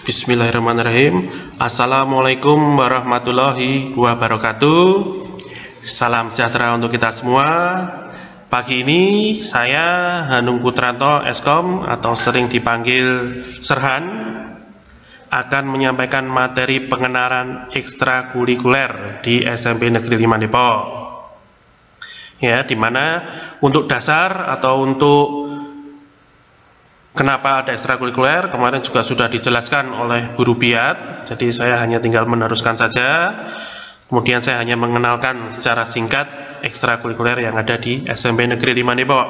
Bismillahirrahmanirrahim. Assalamualaikum warahmatullahi wabarakatuh. Salam sejahtera untuk kita semua. Pagi ini saya Hanung Putranto Eskom atau sering dipanggil Serhan akan menyampaikan materi pengenalan ekstrakurikuler di SMP Negeri 5 Depok. Ya, dimana untuk dasar atau untuk kenapa ada ekstrakurikuler kemarin juga sudah dijelaskan oleh Guru Biat, jadi saya hanya tinggal meneruskan saja. Kemudian saya hanya mengenalkan secara singkat ekstrakurikuler yang ada di SMP Negeri 5 Depok.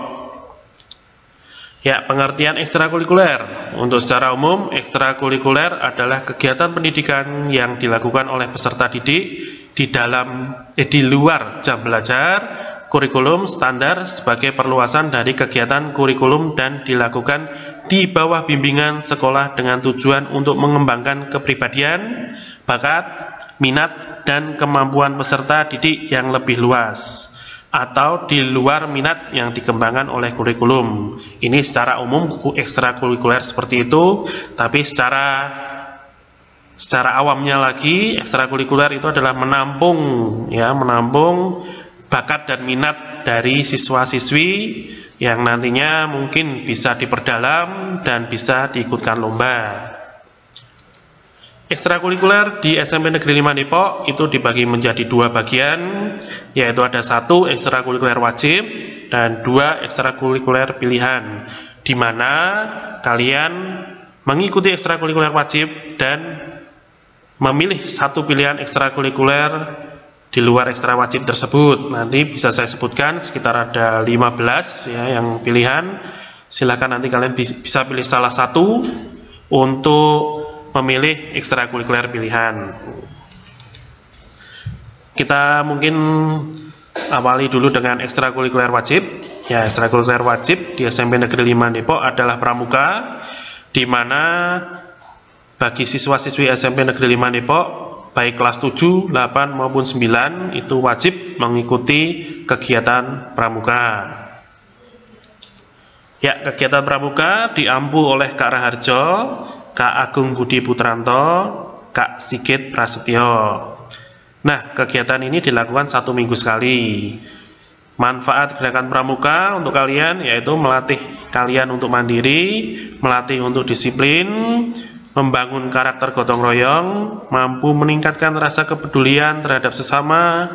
Ya, pengertian ekstrakurikuler. Untuk secara umum, ekstrakurikuler adalah kegiatan pendidikan yang dilakukan oleh peserta didik di luar jam belajar kurikulum standar sebagai perluasan dari kegiatan kurikulum dan dilakukan di bawah bimbingan sekolah dengan tujuan untuk mengembangkan kepribadian, bakat, minat, dan kemampuan peserta didik yang lebih luas atau di luar minat yang dikembangkan oleh kurikulum. Ini secara umum ekstrakurikuler seperti itu, tapi secara awamnya lagi ekstrakurikuler itu adalah menampung bakat dan minat dari siswa-siswi yang nantinya mungkin bisa diperdalam dan bisa diikutkan lomba. Ekstrakurikuler di SMP Negeri 5 Depok itu dibagi menjadi dua bagian, yaitu ada satu ekstrakurikuler wajib dan dua ekstrakurikuler pilihan, di mana kalian mengikuti ekstrakurikuler wajib dan memilih satu pilihan ekstrakurikuler di luar ekstra wajib tersebut. Nanti bisa saya sebutkan sekitar ada 15 ya yang pilihan. Silahkan nanti kalian bisa pilih salah satu untuk memilih ekstrakurikuler pilihan. Kita mungkin awali dulu dengan ekstrakurikuler wajib. Ya, ekstrakurikuler wajib di SMP Negeri 5 Depok adalah pramuka, di mana bagi siswa-siswi SMP Negeri 5 Depok baik kelas 7, 8 maupun 9 itu wajib mengikuti kegiatan pramuka. Ya, kegiatan pramuka diampu oleh Kak Raharjo, Kak Agung Budi Putranto, Kak Sigit Prasetyo. Nah, kegiatan ini dilakukan 1 minggu sekali. Manfaat gerakan pramuka untuk kalian yaitu melatih kalian untuk mandiri, melatih untuk disiplin, membangun karakter gotong royong, mampu meningkatkan rasa kepedulian terhadap sesama,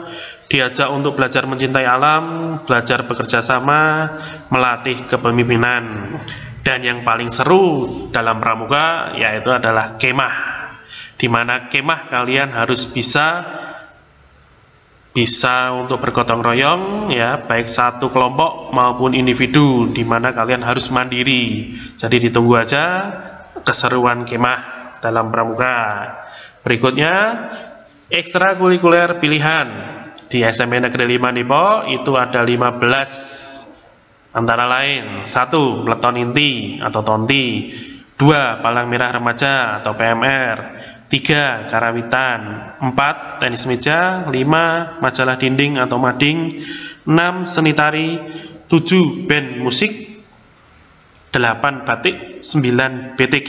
diajak untuk belajar mencintai alam, belajar bekerja sama, melatih kepemimpinan. Dan yang paling seru dalam pramuka yaitu adalah kemah, di mana kemah kalian harus bisa untuk bergotong royong ya, baik satu kelompok maupun individu, di mana kalian harus mandiri. Jadi ditunggu aja keseruan kemah dalam pramuka. Berikutnya ekstrakurikuler pilihan di SMP Negeri 5 Depok itu ada 15, antara lain 1. Peleton inti atau tonti, 2. Palang merah remaja atau PMR, 3. Karawitan, 4. Tenis meja, 5. Majalah dinding atau mading, 6. Seni tari, 7. Band musik, 8 batik, 9 BTQ,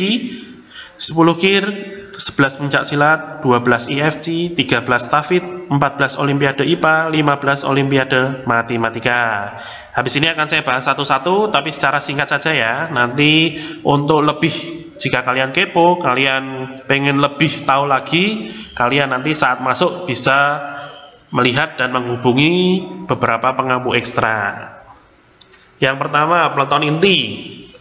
10 kir, 11 pencak silat, 12 IFC, 13 tafid, 14 olimpiade IPA, 15 olimpiade matematika. Habis ini akan saya bahas satu-satu, tapi secara singkat saja ya. Nanti untuk lebih, jika kalian kepo, kalian pengen lebih tahu lagi, kalian nanti saat masuk bisa melihat dan menghubungi beberapa pengampu ekstra. Yang pertama, peleton inti.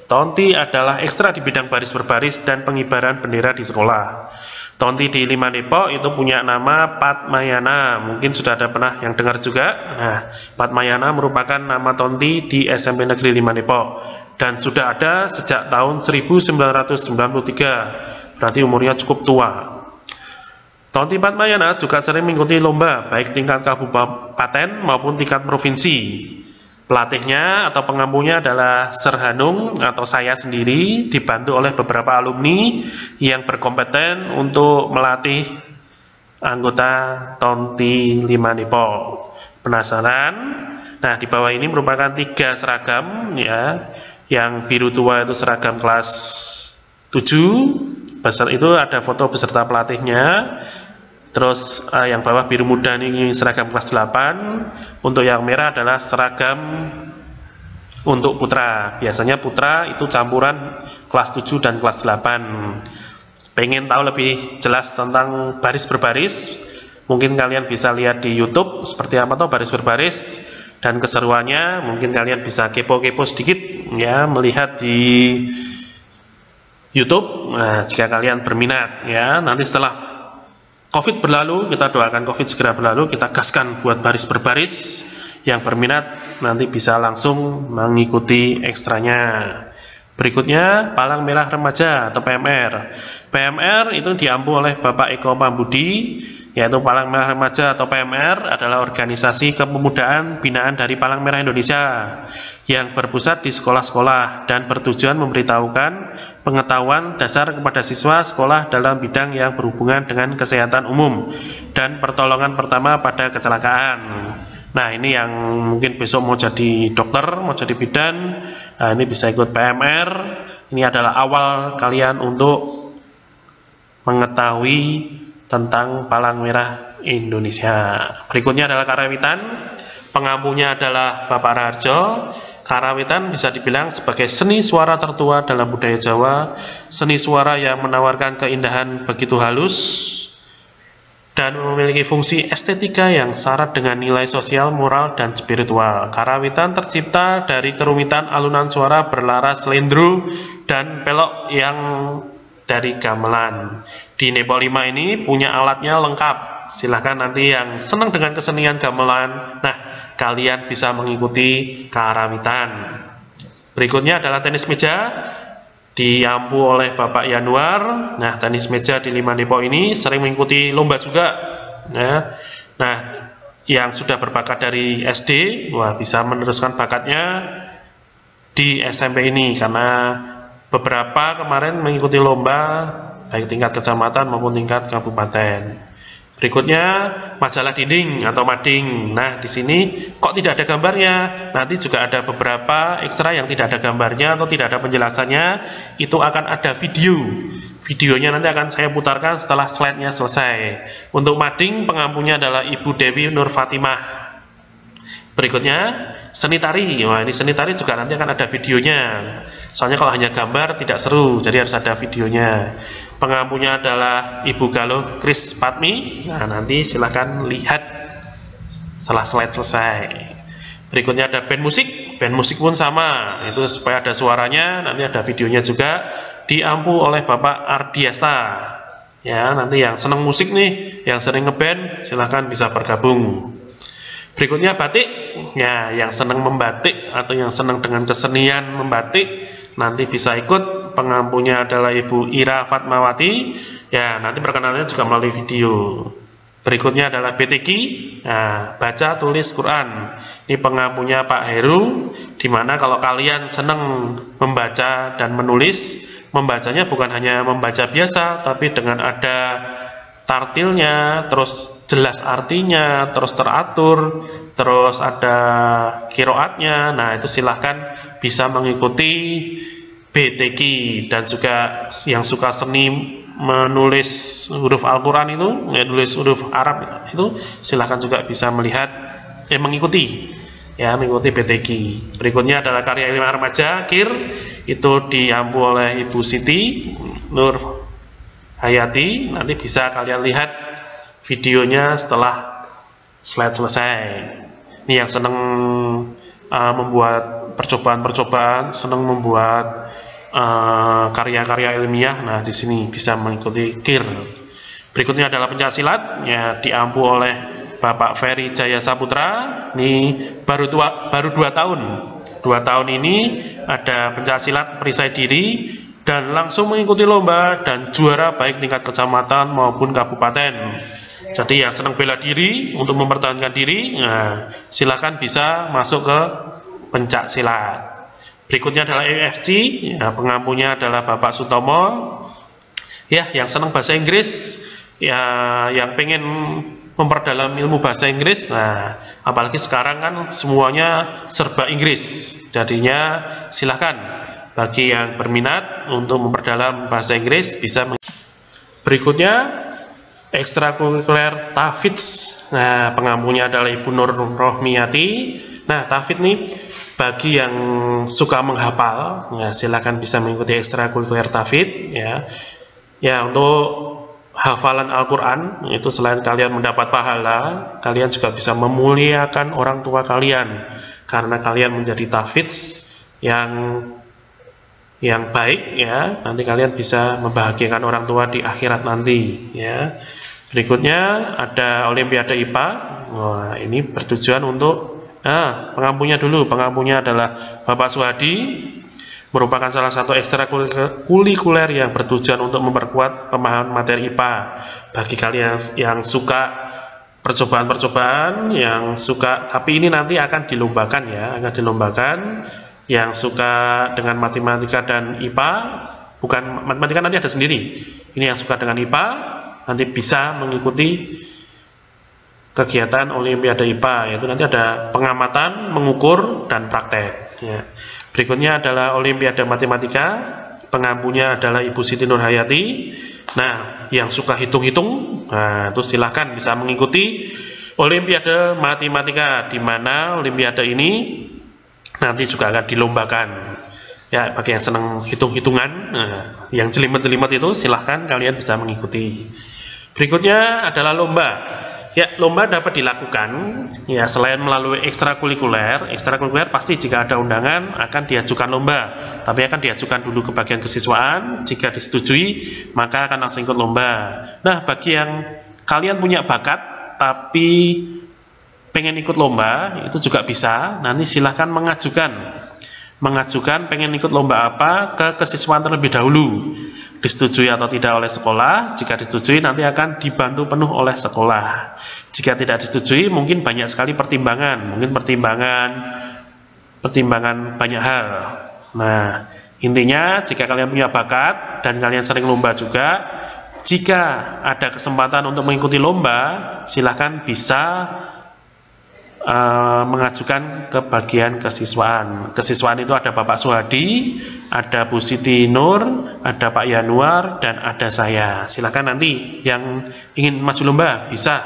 Tonti adalah ekstra di bidang baris berbaris dan pengibaran bendera di sekolah. Tonti di 5 Depok itu punya nama Padmayana, mungkin sudah ada pernah yang dengar juga. Nah, Padmayana merupakan nama tonti di SMP Negeri 5 Depok dan sudah ada sejak tahun 1993, berarti umurnya cukup tua. Tonti Padmayana juga sering mengikuti lomba baik tingkat kabupaten maupun tingkat provinsi. Pelatihnya atau pengampunya adalah Serhanung atau saya sendiri, dibantu oleh beberapa alumni yang berkompeten untuk melatih anggota Tonti 5 Depok. Penasaran? Nah, di bawah ini merupakan 3 seragam ya. Yang biru tua itu seragam kelas 7, itu ada foto beserta pelatihnya. Terus yang bawah biru muda ini seragam kelas 8. Untuk yang merah adalah seragam untuk putra. Biasanya putra itu campuran kelas 7 dan kelas 8. Pengen tahu lebih jelas tentang baris berbaris, mungkin kalian bisa lihat di YouTube seperti apa tuh baris berbaris dan keseruannya. Mungkin kalian bisa kepo-kepo sedikit ya, melihat di YouTube. Nah, jika kalian berminat ya, nanti setelah COVID berlalu, kita doakan COVID segera berlalu, kita gaskan buat baris berbaris. Yang berminat nanti bisa langsung mengikuti ekstranya. Berikutnya Palang Merah Remaja atau PMR. PMR itu diampu oleh Bapak Eko Pambudi, yaitu Palang Merah Remaja atau PMR adalah organisasi kepemudaan binaan dari Palang Merah Indonesia yang berpusat di sekolah-sekolah dan bertujuan memberitahukan pengetahuan dasar kepada siswa sekolah dalam bidang yang berhubungan dengan kesehatan umum dan pertolongan pertama pada kecelakaan. Nah, ini yang mungkin besok mau jadi dokter, mau jadi bidan, nah ini bisa ikut PMR. Ini adalah awal kalian untuk mengetahui tentang Palang Merah Indonesia. Berikutnya adalah karawitan. Pengampunya adalah Bapak Raharjo. Karawitan bisa dibilang sebagai seni suara tertua dalam budaya Jawa, seni suara yang menawarkan keindahan begitu halus dan memiliki fungsi estetika yang syarat dengan nilai sosial, moral, dan spiritual. Karawitan tercipta dari kerumitan alunan suara berlaras slendro dan pelok yang dari gamelan. Di Nepal 5 ini punya alatnya lengkap. Silahkan nanti yang senang dengan kesenian gamelan, nah kalian bisa mengikuti karawitan. Berikutnya adalah tenis meja, diampu oleh Bapak Yanuar. Nah, tenis meja di 5 Nepal ini sering mengikuti lomba juga. Nah, yang sudah berbakat dari SD, wah bisa meneruskan bakatnya di SMP ini, karena beberapa kemarin mengikuti lomba baik tingkat kecamatan maupun tingkat kabupaten. Berikutnya majalah dinding atau mading. Nah, di sini kok tidak ada gambarnya? Nanti juga ada beberapa ekstra yang tidak ada gambarnya atau tidak ada penjelasannya. Itu akan ada video. Videonya nanti akan saya putarkan setelah slide-nya selesai. Untuk mading, pengampunya adalah Ibu Dewi Nur Fatimah. Berikutnya seni tari. Wah, ini seni tari juga nanti akan ada videonya. Soalnya kalau hanya gambar tidak seru, jadi harus ada videonya. Pengampunya adalah Ibu Galuh Kris Patmi. Nah, nanti silahkan lihat setelah slide selesai. Berikutnya ada band musik. Band musik pun sama, itu supaya ada suaranya, nanti ada videonya juga, diampu oleh Bapak Ardiasta. Ya, nanti yang senang musik nih, yang sering ngeband, silahkan bisa bergabung. Berikutnya batik. Ya, yang senang membatik atau yang senang dengan kesenian membatik nanti bisa ikut. Pengampunya adalah Ibu Ira Fatmawati. Ya, nanti perkenalannya juga melalui video. Berikutnya adalah BTQ. Nah, baca tulis Quran. Ini pengampunya Pak Heru. Dimana kalau kalian senang membaca dan menulis, membacanya bukan hanya membaca biasa, tapi dengan ada tartilnya, terus jelas artinya, terus teratur, terus ada kiroatnya. Nah, itu silahkan bisa mengikuti BTQ. Dan juga yang suka seni menulis huruf Al-Quran itu, menulis huruf Arab itu, silahkan juga bisa melihat, mengikuti BTQ. Berikutnya adalah karya ilmiah remaja KIR, itu diampu oleh Ibu Siti Nur Hayati. Nanti bisa kalian lihat videonya setelah slide selesai. Ini yang senang membuat percobaan-percobaan, senang membuat karya-karya ilmiah. Nah, di sini bisa mengikuti KIR. Berikutnya adalah pencaksilat, ya diampu oleh Bapak Ferry Jaya Saputra. Ini baru 2 tahun. 2 tahun ini ada pencaksilat perisai diri dan langsung mengikuti lomba dan juara baik tingkat kecamatan maupun kabupaten. Jadi yang senang bela diri untuk mempertahankan diri, nah, silakan bisa masuk ke pencak silat. Berikutnya adalah EFC, ya, pengampunya adalah Bapak Sutomo. Ya, yang senang bahasa Inggris, ya, yang pengen memperdalam ilmu bahasa Inggris. Nah, apalagi sekarang kan semuanya serba Inggris. Jadinya silakan bagi yang berminat untuk memperdalam bahasa Inggris bisa Berikutnya ekstrakurikuler tahfidz. Nah, pengampunya adalah Ibu Nur Rohmiyati. Nah, tahfidz nih bagi yang suka menghafal, ya silakan bisa mengikuti ekstrakurikuler tahfidz ya. Ya, untuk hafalan Al-Qur'an itu selain kalian mendapat pahala, kalian juga bisa memuliakan orang tua kalian karena kalian menjadi tahfidz yang baik ya. Nanti kalian bisa membahagiakan orang tua di akhirat nanti ya. Berikutnya ada Olimpiade IPA. Wah, ini bertujuan untuk pengampunya dulu. Pengampunya adalah Bapak Suhadi, merupakan salah satu ekstrakurikuler yang bertujuan untuk memperkuat pemahaman materi IPA. Bagi kalian yang suka percobaan-percobaan, yang suka, tapi ini nanti akan dilombakan ya, akan dilombakan. Yang suka dengan matematika dan IPA, bukan matematika nanti ada sendiri. Ini yang suka dengan IPA nanti bisa mengikuti kegiatan Olimpiade IPA, yaitu nanti ada pengamatan, mengukur, dan praktek ya. Berikutnya adalah Olimpiade Matematika, pengampunya adalah Ibu Siti Nurhayati. Nah, yang suka hitung-hitung, nah itu silahkan bisa mengikuti Olimpiade Matematika, di mana Olimpiade ini nanti juga akan dilombakan ya. Bagi yang senang hitung-hitungan, yang jelimet-jelimet itu silahkan kalian bisa mengikuti. Berikutnya adalah lomba. Ya, lomba dapat dilakukan ya selain melalui ekstrakurikuler. Ekstrakurikuler pasti jika ada undangan akan diajukan lomba, tapi akan diajukan dulu ke bagian kesiswaan. Jika disetujui maka akan langsung ikut lomba. Nah, bagi yang kalian punya bakat tapi pengen ikut lomba, itu juga bisa. Nanti silahkan mengajukan pengen ikut lomba apa ke kesiswaan terlebih dahulu, disetujui atau tidak oleh sekolah. Jika disetujui nanti akan dibantu penuh oleh sekolah. Jika tidak disetujui mungkin banyak sekali pertimbangan, mungkin pertimbangan banyak hal. Nah, intinya jika kalian punya bakat dan kalian sering lomba juga, jika ada kesempatan untuk mengikuti lomba, silahkan bisa mengajukan ke bagian kesiswaan. Kesiswaan itu ada Bapak Suhadi, ada Bu Siti Nur, ada Pak Yanuar, dan ada saya. Silakan nanti yang ingin maju lomba bisa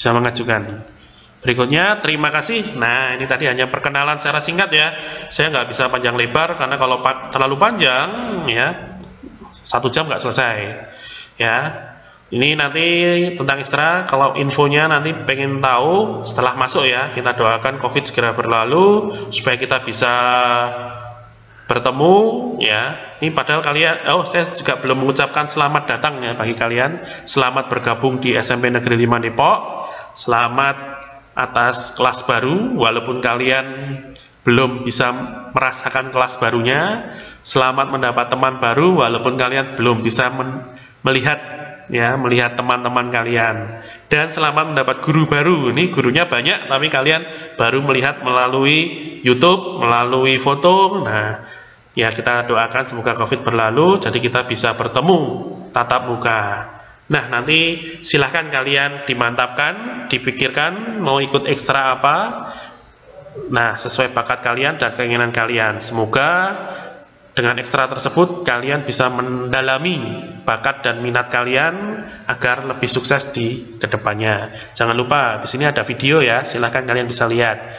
mengajukan. Berikutnya, terima kasih. Nah, ini tadi hanya perkenalan secara singkat ya. Saya nggak bisa panjang lebar karena kalau terlalu panjang ya 1 jam nggak selesai ya. Ini nanti tentang ekstra, kalau infonya nanti pengen tahu setelah masuk ya. Kita doakan COVID segera berlalu supaya kita bisa bertemu ya. Ini padahal kalian, saya juga belum mengucapkan selamat datang ya bagi kalian. Selamat bergabung di SMP Negeri 5 Depok. Selamat atas kelas baru, walaupun kalian belum bisa merasakan kelas barunya. Selamat mendapat teman baru, walaupun kalian belum bisa melihat teman-teman kalian. Dan selamat mendapat guru baru. Ini gurunya banyak tapi kalian baru melihat melalui YouTube, melalui foto. Nah, ya kita doakan semoga COVID berlalu jadi kita bisa bertemu tatap muka. Nah, nanti silahkan kalian dimantapkan, dipikirkan mau ikut ekstra apa. Nah, sesuai bakat kalian dan keinginan kalian. Semoga dengan ekstra tersebut kalian bisa mendalami bakat dan minat kalian agar lebih sukses di kedepannya. Jangan lupa di sini ada video ya, silahkan kalian bisa lihat.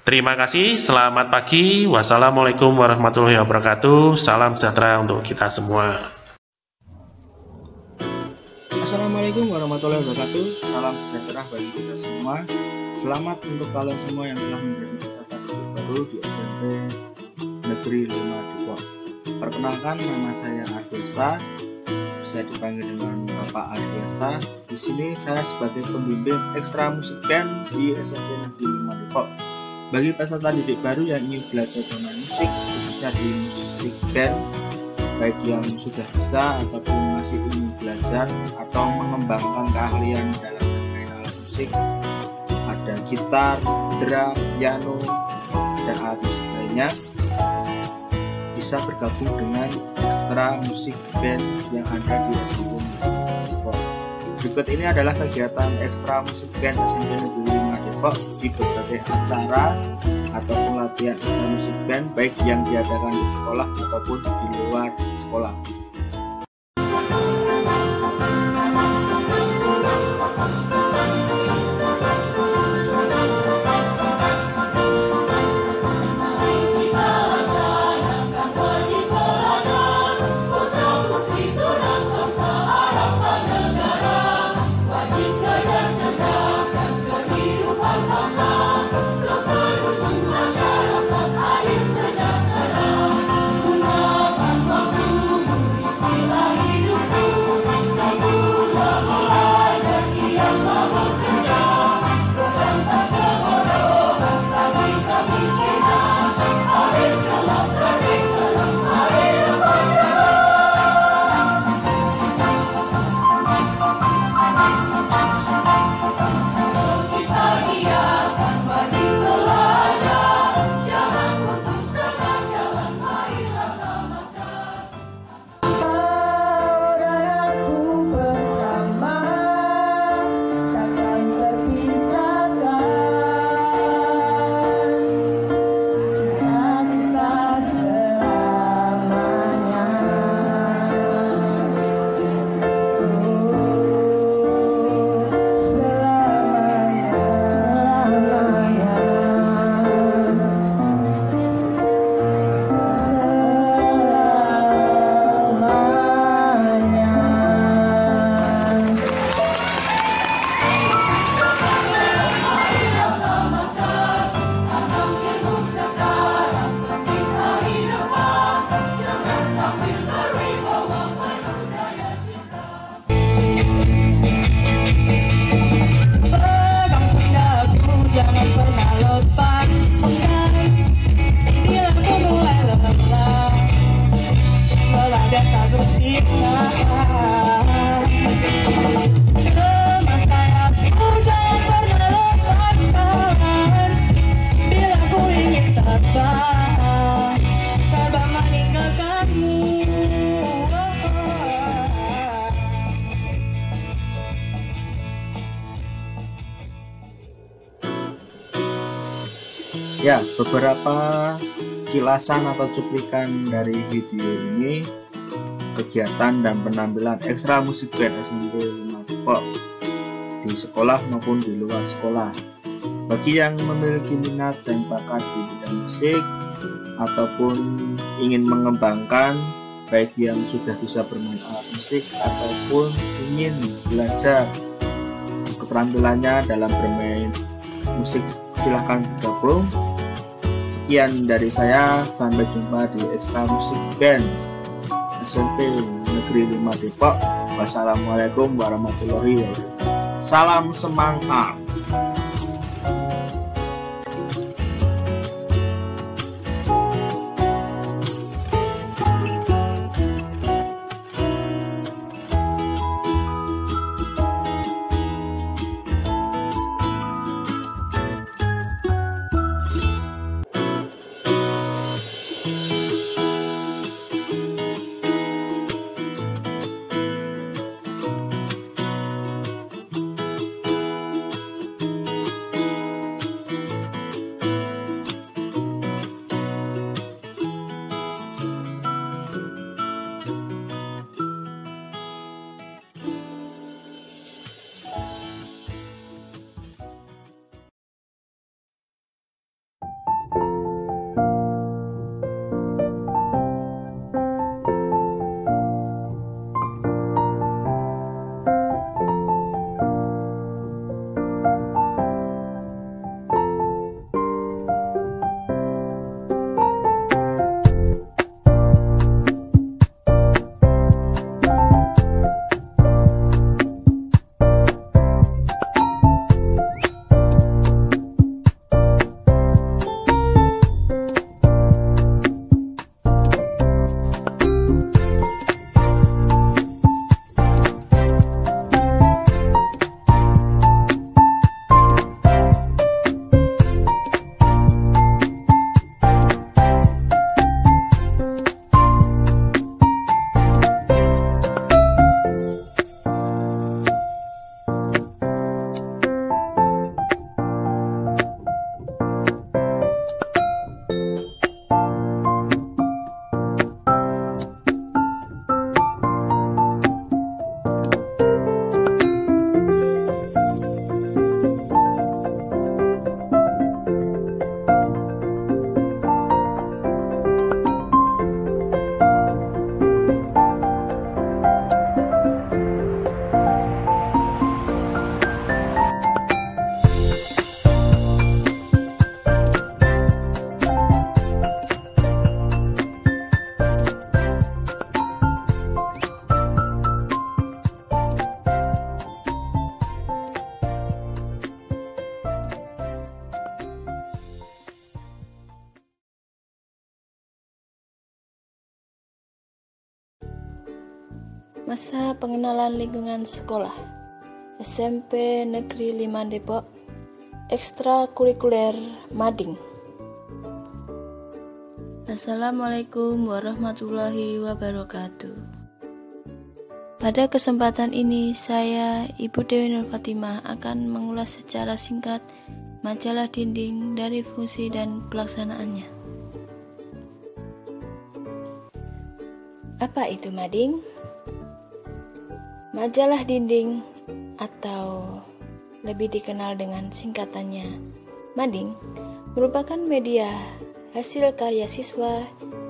Terima kasih, selamat pagi, wassalamualaikum warahmatullahi wabarakatuh. Salam sejahtera untuk kita semua. Assalamualaikum warahmatullahi wabarakatuh. Salam sejahtera bagi kita semua. Selamat untuk kalian semua yang telah menjadi peserta baru di SMP Negeri 5 Depok. Perkenalkan, nama saya Ardiasta, bisa dipanggil dengan Bapak Ardiasta. Di sini saya sebagai pembimbing ekstra musik band di SMP Negeri 5 Depok. Bagi peserta didik baru yang ingin belajar bermain musik, khususnya di musik band, baik yang sudah bisa ataupun masih ingin belajar atau mengembangkan keahlian dalam bermain alat musik, ada gitar, drum, piano, dan alat musik lainnya, bisa bergabung dengan ekstra musik band yang ada di SMP Negeri Depok. Berikut ini adalah kegiatan ekstra musik band SMP Negeri 5 Depok di berbagai acara ataupun latihan ekstra musik band baik yang diadakan di sekolah ataupun di luar sekolah. Ya, beberapa kilasan atau cuplikan dari video ini kegiatan dan penampilan ekstra musik band SMP 5 Depok di sekolah maupun di luar sekolah. Bagi yang memiliki minat dan bakat di bidang musik ataupun ingin mengembangkan, baik yang sudah bisa bermain alat musik ataupun ingin belajar keterampilannya dalam bermain musik, silahkan bergabung. Sekian dari saya, sampai jumpa di Ekstra Musik Band SMP Negeri 5 Depok. Wassalamualaikum warahmatullahi wabarakatuh. Salam semangat. Masa pengenalan lingkungan sekolah SMP Negeri 5 Depok, ekstrakurikuler mading. Assalamualaikum warahmatullahi wabarakatuh. Pada kesempatan ini saya, Ibu Dewi Nur Fatimah, akan mengulas secara singkat majalah dinding dari fungsi dan pelaksanaannya. Apa itu mading? Majalah dinding atau lebih dikenal dengan singkatannya mading merupakan media hasil karya siswa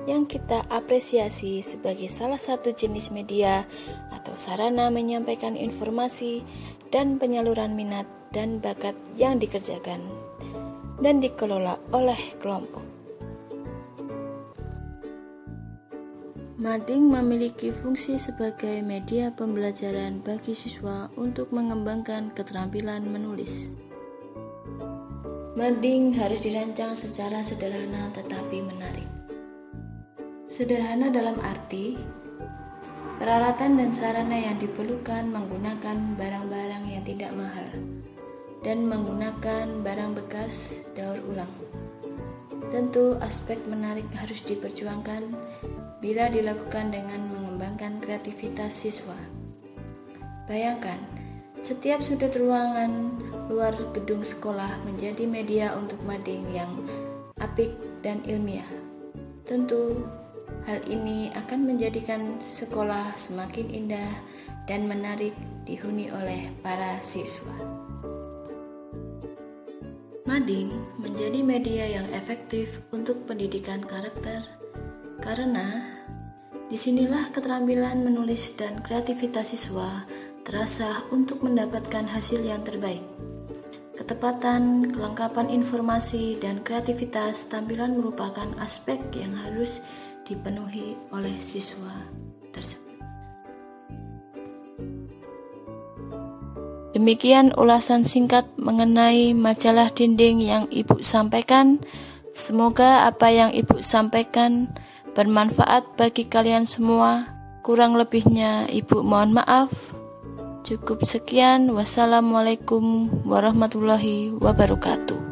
yang kita apresiasi sebagai salah satu jenis media atau sarana menyampaikan informasi dan penyaluran minat dan bakat yang dikerjakan dan dikelola oleh kelompok. Mading memiliki fungsi sebagai media pembelajaran bagi siswa untuk mengembangkan keterampilan menulis. Mading harus dirancang secara sederhana tetapi menarik. Sederhana dalam arti, peralatan dan sarana yang diperlukan menggunakan barang-barang yang tidak mahal dan menggunakan barang bekas daur ulang. Tentu aspek menarik harus diperjuangkan bila dilakukan dengan mengembangkan kreativitas siswa. Bayangkan, setiap sudut ruangan luar gedung sekolah menjadi media untuk mading yang apik, dan ilmiah. Tentu, hal ini akan menjadikan sekolah semakin indah dan menarik dihuni oleh para siswa. Mading menjadi media yang efektif untuk pendidikan karakter karena disinilah keterampilan menulis dan kreativitas siswa terasah untuk mendapatkan hasil yang terbaik. Ketepatan, kelengkapan informasi, dan kreativitas tampilan merupakan aspek yang harus dipenuhi oleh siswa tersebut. Demikian ulasan singkat mengenai majalah dinding yang Ibu sampaikan. Semoga apa yang Ibu sampaikan bermanfaat bagi kalian semua. Kurang lebihnya Ibu mohon maaf. Cukup sekian. Wassalamualaikum warahmatullahi wabarakatuh.